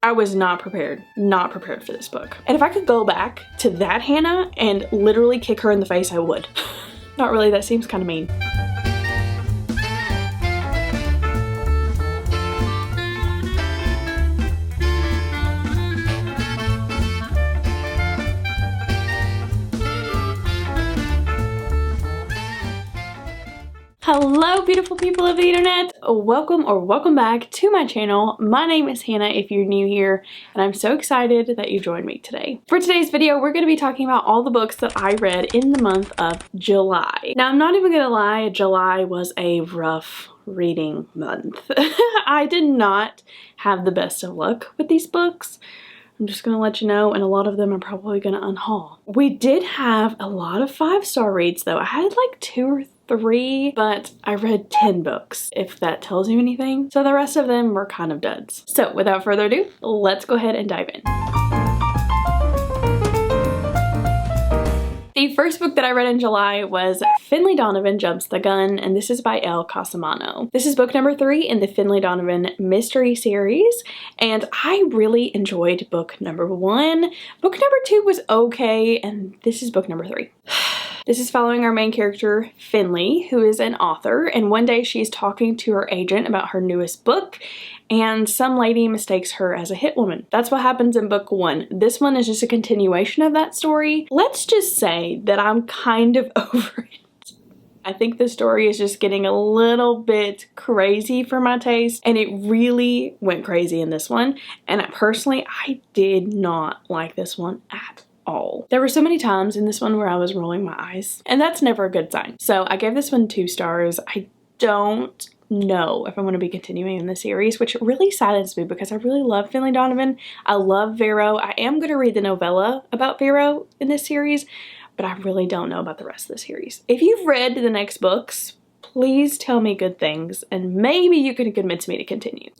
I was not prepared for this book. And if I could go back to that Hannah and literally kick her in the face, I would. Not really, that seems kind of mean. Hello beautiful people of the internet, welcome back to my channel. My name is Hannah if you're new here, and I'm so excited that you joined me today. For today's video, we're going to be talking about all the books that I read in the month of July. Now I'm not even gonna lie, July was a rough reading month. I did not have the best of luck with these books. I'm just gonna let you know, and a lot of them I'm probably gonna unhaul. We did have a lot of 5-star reads though. I had like 2 or 3, but I read 10 books, if that tells you anything. So the rest of them were kind of duds. So without further ado, let's go ahead and dive in. The first book that I read in July was Finlay Donovan Jumps the Gun, and this is by Elle Cosimano. This is book number 3 in the Finlay Donovan mystery series, and I really enjoyed book number 1. Book number 2 was okay, and this is book number 3. This is following our main character, Finlay, who is an author, and one day she's talking to her agent about her newest book, and some lady mistakes her as a hitwoman. That's what happens in book 1. This one is just a continuation of that story. Let's just say that I'm kind of over it. I think the story is just getting a little bit crazy for my taste, and it really went crazy in this one, and personally, I did not like this one at all. There were so many times in this one where I was rolling my eyes, and that's never a good sign. So I gave this one 2 stars. I don't know if I'm going to be continuing in the series, which really saddens me because I really love Finlay Donovan. I love Vero. I am going to read the novella about Vero in this series, but I really don't know about the rest of the series. If you've read the next books, please tell me good things, and maybe you can convince me to continue.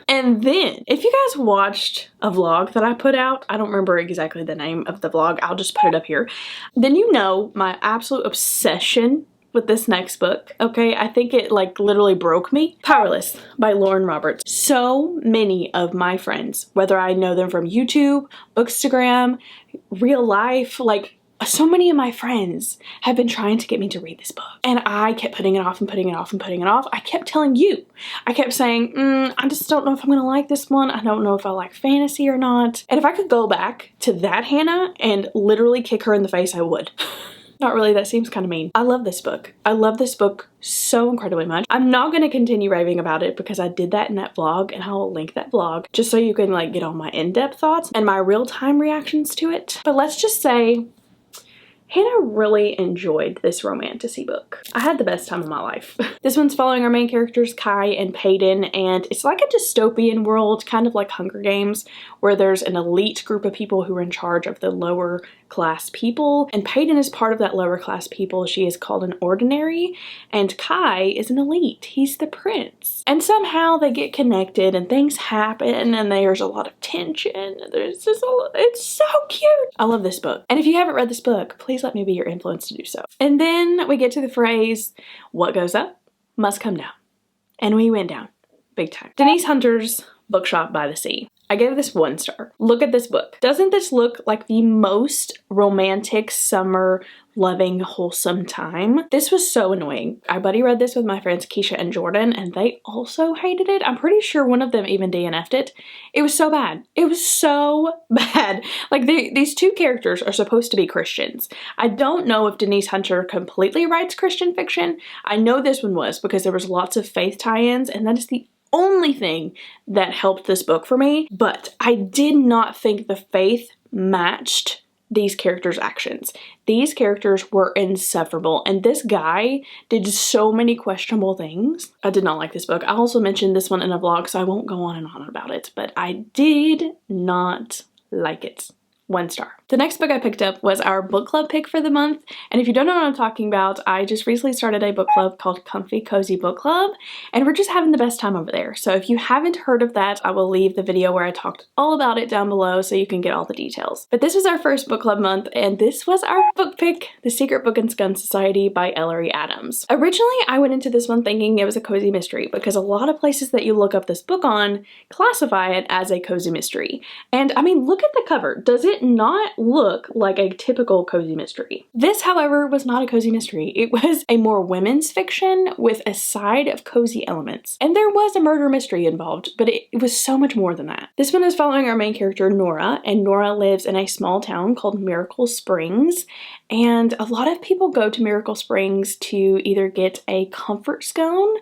And then, if you guys watched a vlog that I put out, I don't remember exactly the name of the vlog, I'll just put it up here, then you know my absolute obsession with this next book, okay? I think it like literally broke me. Powerless by Lauren Roberts. So many of my friends, whether I know them from YouTube, Bookstagram, real life, like so many of my friends have been trying to get me to read this book, and I kept putting it off and putting it off and putting it off. I kept telling you, I kept saying, I just don't know if I'm gonna like this one. I don't know if I like fantasy or not. And if I could go back to that Hannah and literally kick her in the face, I would. Not really, that seems kind of mean. I love this book. I love this book so incredibly much. I'm not going to continue raving about it because I did that in that vlog, and I'll link that vlog just so you can like get all my in-depth thoughts and my real-time reactions to it. But let's just say Hannah really enjoyed this romantasy book. I had the best time of my life. This one's following our main characters, Kai and Peyton, and it's like a dystopian world, kind of like Hunger Games, where there's an elite group of people who are in charge of the lower class people, and Peyton is part of that lower class people. She is called an ordinary, and Kai is an elite. He's the prince. And somehow they get connected and things happen, and there's a lot of tension. There's just it's so cute. I love this book. And if you haven't read this book, please let me be your influence to do so. And then we get to the phrase, what goes up must come down. And we went down big time. Denise Hunter's Bookshop by the Sea. I gave this 1 star. Look at this book. Doesn't this look like the most romantic, summer, loving, wholesome time? This was so annoying. I buddy read this with my friends Keisha and Jordan, and they also hated it. I'm pretty sure one of them even DNF'd it. It was so bad. It was so bad. Like these 2 characters are supposed to be Christians. I don't know if Denise Hunter completely writes Christian fiction. I know this one was because there was lots of faith tie-ins, and that is the only thing that helped this book for me, but I did not think the faith matched these characters' actions. These characters were insufferable, and this guy did so many questionable things. I did not like this book. I also mentioned this one in a vlog, so I won't go on and on about it, but I did not like it 1 star. The next book I picked up was our book club pick for the month, and if you don't know what I'm talking about, I just recently started a book club called Comfy Cozy Book Club, and we're just having the best time over there. So if you haven't heard of that, I will leave the video where I talked all about it down below so you can get all the details. But this was our first book club month, and this was our book pick, The Secret Book and Scone Society by Ellery Adams. Originally, I went into this one thinking it was a cozy mystery because a lot of places that you look up this book on classify it as a cozy mystery. And I mean, look at the cover. Does it not look like a typical cozy mystery? This, however, was not a cozy mystery. It was a more women's fiction with a side of cozy elements. And there was a murder mystery involved, but it was so much more than that. This one is following our main character, Nora, and Nora lives in a small town called Miracle Springs. And a lot of people go to Miracle Springs to either get a comfort scone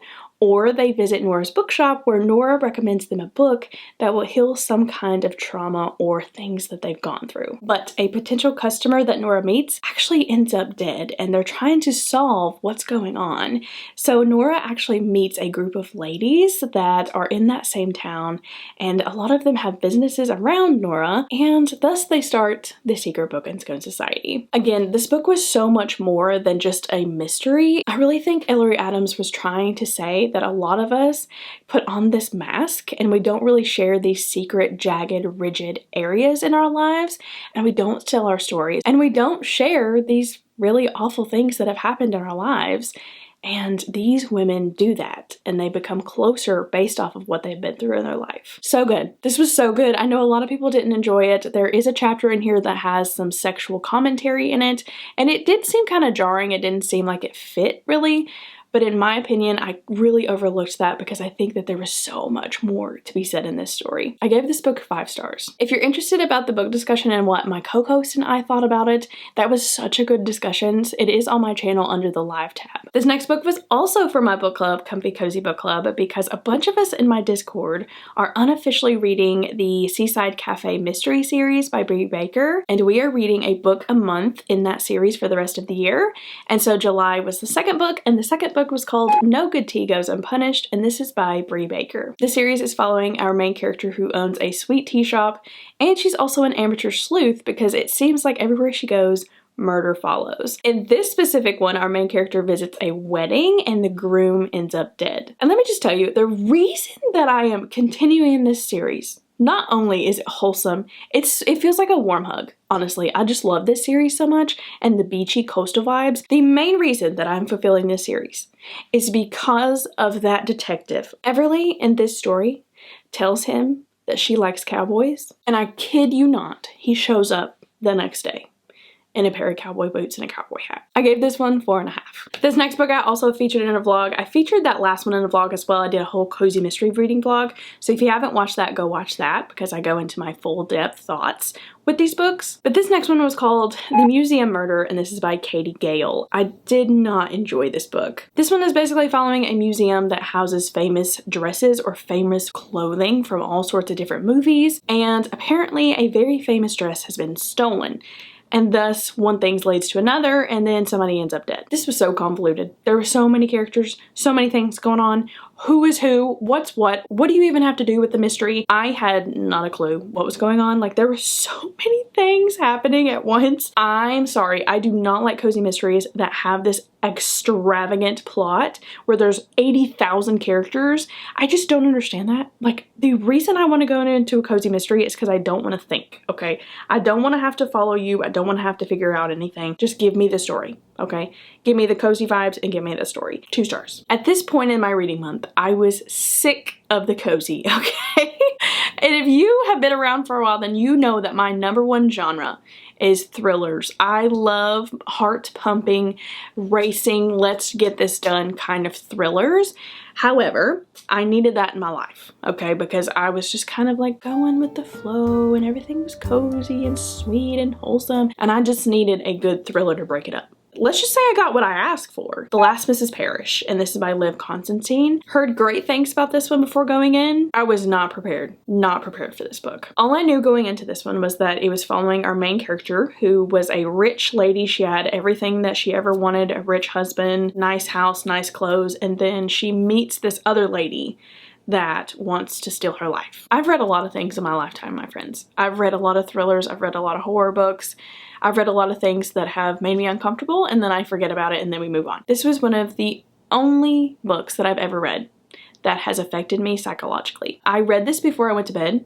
or they visit Nora's bookshop where Nora recommends them a book that will heal some kind of trauma or things that they've gone through. But a potential customer that Nora meets actually ends up dead and they're trying to solve what's going on. So Nora actually meets a group of ladies that are in that same town, and a lot of them have businesses around Nora, and thus they start the Secret Book and Scone Society. Again, this book was so much more than just a mystery. I really think Ellery Adams was trying to say that a lot of us put on this mask and we don't really share these secret, jagged, rigid areas in our lives, and we don't tell our stories, and we don't share these really awful things that have happened in our lives. And these women do that, and they become closer based off of what they've been through in their life. So good. This was so good. I know a lot of people didn't enjoy it. There is a chapter in here that has some sexual commentary in it, and it did seem kind of jarring. It didn't seem like it fit really. But in my opinion, I really overlooked that because I think that there was so much more to be said in this story. I gave this book 5 stars. If you're interested about the book discussion and what my co-host and I thought about it, that was such a good discussion. It is on my channel under the live tab. This next book was also for my book club, Comfy Cozy Book Club, because a bunch of us in my Discord are unofficially reading the Seaside Cafe Mystery Series by Bree Baker, and we are reading a book a month in that series for the rest of the year. And so July was the second book, and the second book was called No Good Tea Goes Unpunished, and this is by Bree Baker. The series is following our main character who owns a sweet tea shop, and she's also an amateur sleuth because it seems like everywhere she goes, murder follows. In this specific one, our main character visits a wedding and the groom ends up dead. And let me just tell you, the reason that I am continuing this series, not only is it wholesome, it feels like a warm hug. Honestly, I just love this series so much and the beachy coastal vibes. The main reason that I'm fulfilling this series is because of that detective. Everly in this story tells him that she likes cowboys, and I kid you not, he shows up the next day in a pair of cowboy boots and a cowboy hat. I gave this one 4.5. This next book I also featured in a vlog. I featured that last one in a vlog as well. I did a whole cozy mystery reading vlog. So if you haven't watched that, go watch that because I go into my full depth thoughts with these books. But this next one was called The Museum Murder, and this is by Katie Gale. I did not enjoy this book. This one is basically following a museum that houses famous dresses or famous clothing from all sorts of different movies, and apparently a very famous dress has been stolen. And thus, one thing leads to another, and then somebody ends up dead. This was so convoluted. There were so many characters, so many things going on. Who is who? What's what? What do you even have to do with the mystery? I had not a clue what was going on. Like, there were so many things happening at once. I'm sorry, I do not like cozy mysteries that have this extravagant plot where there's 80,000 characters. I just don't understand that. Like, the reason I want to go into a cozy mystery is because I don't want to think, okay? I don't want to have to follow you. I don't want to have to figure out anything. Just give me the story, okay? Give me the cozy vibes and give me the story. 2 stars. At this point in my reading month, I was sick of the cozy, okay? And if you have been around for a while, then you know that my #1 genre is thrillers. I love heart-pumping, racing, let's get this done kind of thrillers. However, I needed that in my life, okay? Because I was just kind of like going with the flow and everything was cozy and sweet and wholesome, and I just needed a good thriller to break it up. Let's just say I got what I asked for. The Last Mrs. Parrish, and this is by Liv Constantine. Heard great things about this one before going in. I was not prepared for this book. All I knew going into this one was that it was following our main character, who was a rich lady. She had everything that she ever wanted, a rich husband, nice house, nice clothes, and then she meets this other lady that wants to steal her life. I've read a lot of things in my lifetime, my friends. I've read a lot of thrillers, I've read a lot of horror books, I've read a lot of things that have made me uncomfortable, and then I forget about it and then we move on. This was one of the only books that I've ever read that has affected me psychologically. I read this before I went to bed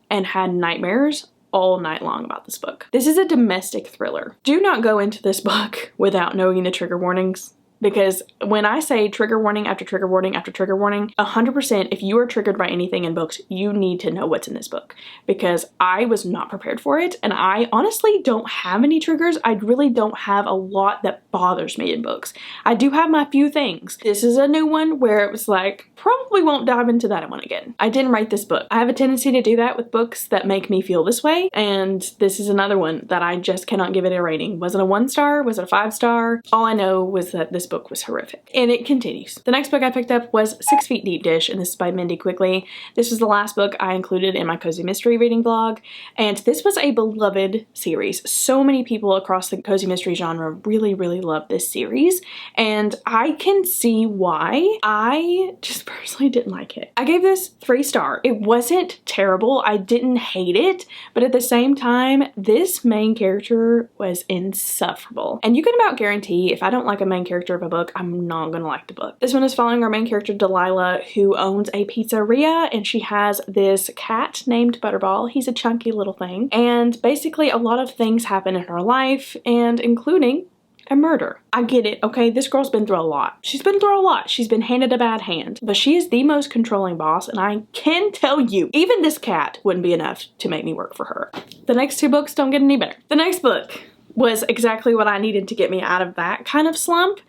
and had nightmares all night long about this book. This is a domestic thriller. Do not go into this book without knowing the trigger warnings, because when I say trigger warning after trigger warning after trigger warning, 100% if you are triggered by anything in books, you need to know what's in this book, because I was not prepared for it, and I honestly don't have any triggers. I really don't have a lot that bothers me in books. I do have my few things. This is a new one where it was like, probably won't dive into that one again. I didn't write this book. I have a tendency to do that with books that make me feel this way, and this is another one that I just cannot give it a rating. Was it a 1 star? Was it a 5 star? All I know was that this book was horrific. And it continues. The next book I picked up was 6 Feet Deep Dish, and this is by Mindy Quigley. This was the last book I included in my cozy mystery reading vlog, and this was a beloved series. So many people across the cozy mystery genre really, really love this series, and I can see why. I just personally didn't like it. I gave this 3 star. It wasn't terrible. I didn't hate it, but at the same time, this main character was insufferable. And you can about guarantee if I don't like a main character of a book, I'm not gonna like the book. This one is following our main character Delilah, who owns a pizzeria, and she has this cat named Butterball. He's a chunky little thing, and basically a lot of things happen in her life, and including a murder. I get it, okay? This girl's been through a lot. She's been through a lot. She's been handed a bad hand, but she is the most controlling boss, and I can tell you, even this cat wouldn't be enough to make me work for her. The next 2 books don't get any better. The next book was exactly what I needed to get me out of that kind of slump,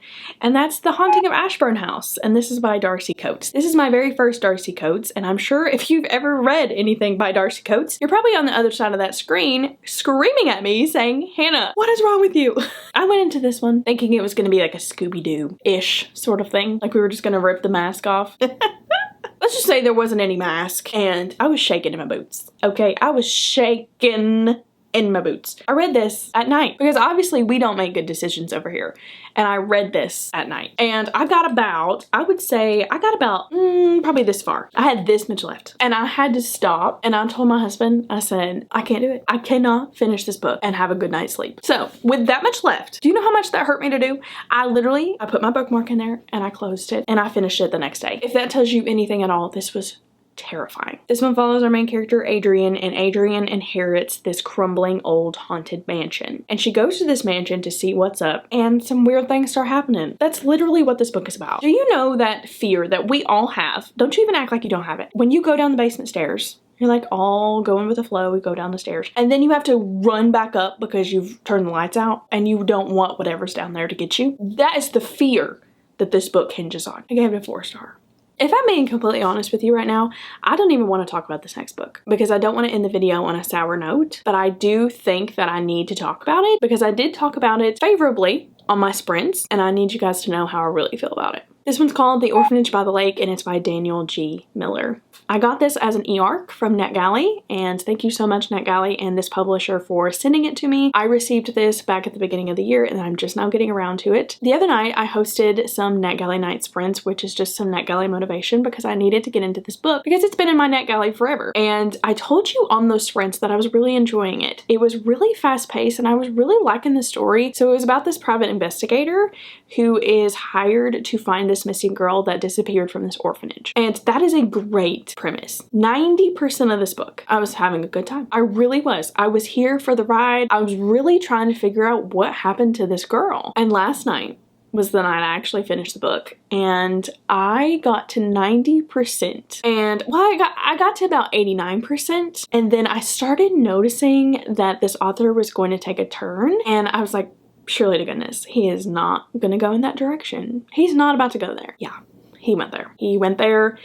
and that's The Haunting of Ashburn House, and this is by Darcy Coates. This is my very first Darcy Coates, and I'm sure if you've ever read anything by Darcy Coates, you're probably on the other side of that screen screaming at me saying, Hannah, what is wrong with you? I went into this one thinking it was going to be like a Scooby-Doo-ish sort of thing, like we were just going to rip the mask off. Let's just say there wasn't any mask, and I was shaking in my boots, okay? I was shaking in my boots. I read this at night because obviously we don't make good decisions over here. And I read this at night. And I got about, I would say, I got about probably this far. I had this much left. And I had to stop, and I told my husband, I said, I can't do it. I cannot finish this book and have a good night's sleep. So with that much left, do you know how much that hurt me to do? I put my bookmark in there and I closed it and I finished it the next day. If that tells you anything at all, this was terrifying. This one follows our main character Adrian, and Adrian inherits this crumbling old haunted mansion, and she goes to this mansion to see what's up, and some weird things start happening. That's literally what this book is about. Do you know that fear that we all have? Don't you even act like you don't have it. When you go down the basement stairs, you're like all going with the flow, we go down the stairs, and then you have to run back up because you've turned the lights out and you don't want whatever's down there to get you. That is the fear that this book hinges on. I gave it a 4 star. If I'm being completely honest with you right now, I don't even want to talk about this next book because I don't want to end the video on a sour note, but I do think that I need to talk about it because I did talk about it favorably on my sprints, and I need you guys to know how I really feel about it. This one's called The Orphanage by the Lake, and it's by Daniel G. Miller. I got this as an e-arc from NetGalley, and thank you so much NetGalley and this publisher for sending it to me. I received this back at the beginning of the year, and I'm just now getting around to it. The other night, I hosted some NetGalley night sprints, which is just some NetGalley motivation because I needed to get into this book because it's been in my NetGalley forever. And I told you on those sprints that I was really enjoying it. It was really fast-paced, and I was really liking the story. So it was about this private investigator who is hired to find this missing girl that disappeared from this orphanage. And that is a great premise. 90% of this book, I was having a good time. I really was. I was here for the ride. I was really trying to figure out what happened to this girl. And last night was the night I actually finished the book, and I got to 90%. And well, I got to about 89%. And then I started noticing that this author was going to take a turn, and I was like, surely to goodness, he is not gonna go in that direction. He's not about to go there. Yeah, he went there. He went there,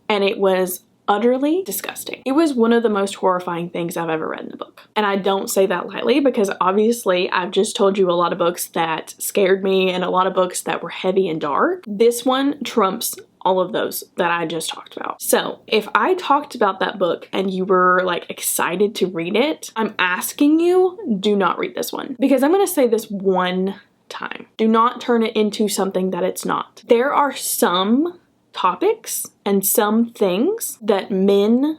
and it was utterly disgusting. It was one of the most horrifying things I've ever read in a book. And I don't say that lightly because obviously I've just told you a lot of books that scared me and a lot of books that were heavy and dark. This one trumps all of those that I just talked about. So if I talked about that book and you were like excited to read it, I'm asking you, do not read this one, because I'm going to say this one time. Do not turn it into something that it's not. There are some topics and some things that male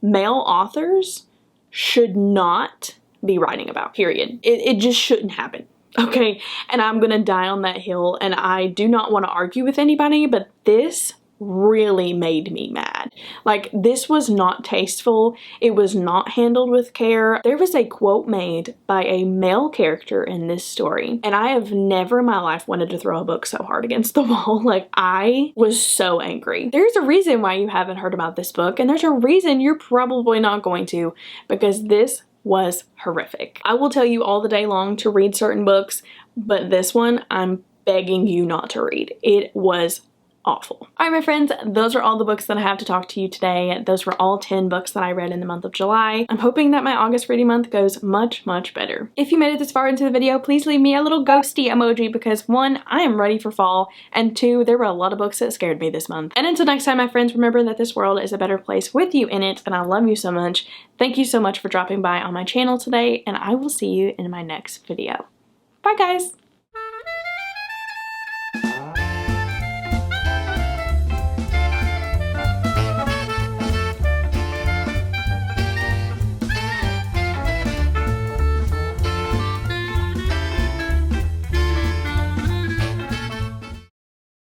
authors should not be writing about, period. It just shouldn't happen. Okay, and I'm gonna die on that hill, and I do not want to argue with anybody, but this really made me mad. Like, this was not tasteful. It was not handled with care. There was a quote made by a male character in this story, and I have never in my life wanted to throw a book so hard against the wall. Like, I was so angry. There's a reason why you haven't heard about this book, and there's a reason you're probably not going to, because this was horrific. I will tell you all the day long to read certain books, but this one I'm begging you not to read. It was awful. Alright, my friends, those are all the books that I have to talk to you today. Those were all 10 books that I read in the month of July. I'm hoping that my August reading month goes much, much better. If you made it this far into the video, please leave me a little ghosty emoji because 1, I am ready for fall, and 2, there were a lot of books that scared me this month. And until next time, my friends, remember that this world is a better place with you in it, and I love you so much. Thank you so much for dropping by on my channel today, and I will see you in my next video. Bye, guys!